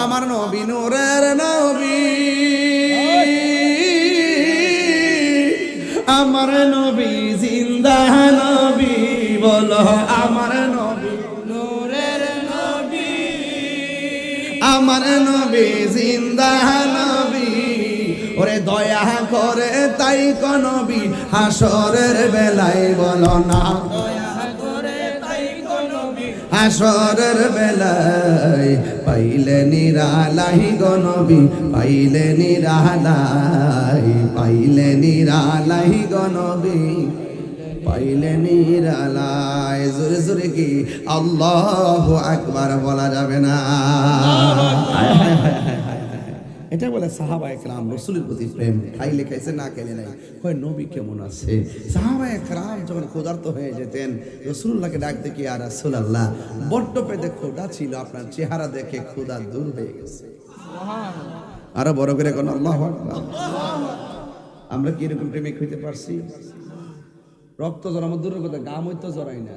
আমার নবী নূরের নবী, আমার নবী জিন্দা নবী, বলো আমার নবী নূরের নবী, আমার নবী জিন্দা নবী। ওরে দয়া করে তাই কোন নবী হাসরের বেলায় বলো না, হাসরের বেলায় পাইলে নিরালাই গো নবী, পাইলে নিরালাই, পাইলে নিরালাই গো নবী, পাইলে নিরালাই। জোরে জোরে কি আল্লাহু আকবার বলা যাবে না? এটা বলে সাহাবায়ে কেরাম রাসূলের প্রতি প্রেম। খাইলে খাইছে, না খেলে নাই। কয় নবী কেমন আছে? সাহাবায়ে কেরাম যখন ক্ষুধার্ত হয়ে যেতেন রাসূলুল্লাহকে ডাকতে, কি আর রাসূলুল্লাহ বড্ড পেটে ক্ষুধা ছিল, আপনার চেহারা দেখে ক্ষুধা দূর হয়ে গেছে। সুবহানাল্লাহ। আরো বড় করে কোন আল্লাহু আকবার। আমরা কি এরকম প্রেমিক হইতে পারছি? রক্ত জড়ানো দূরের কথা, গাম হইতে জড়াই না।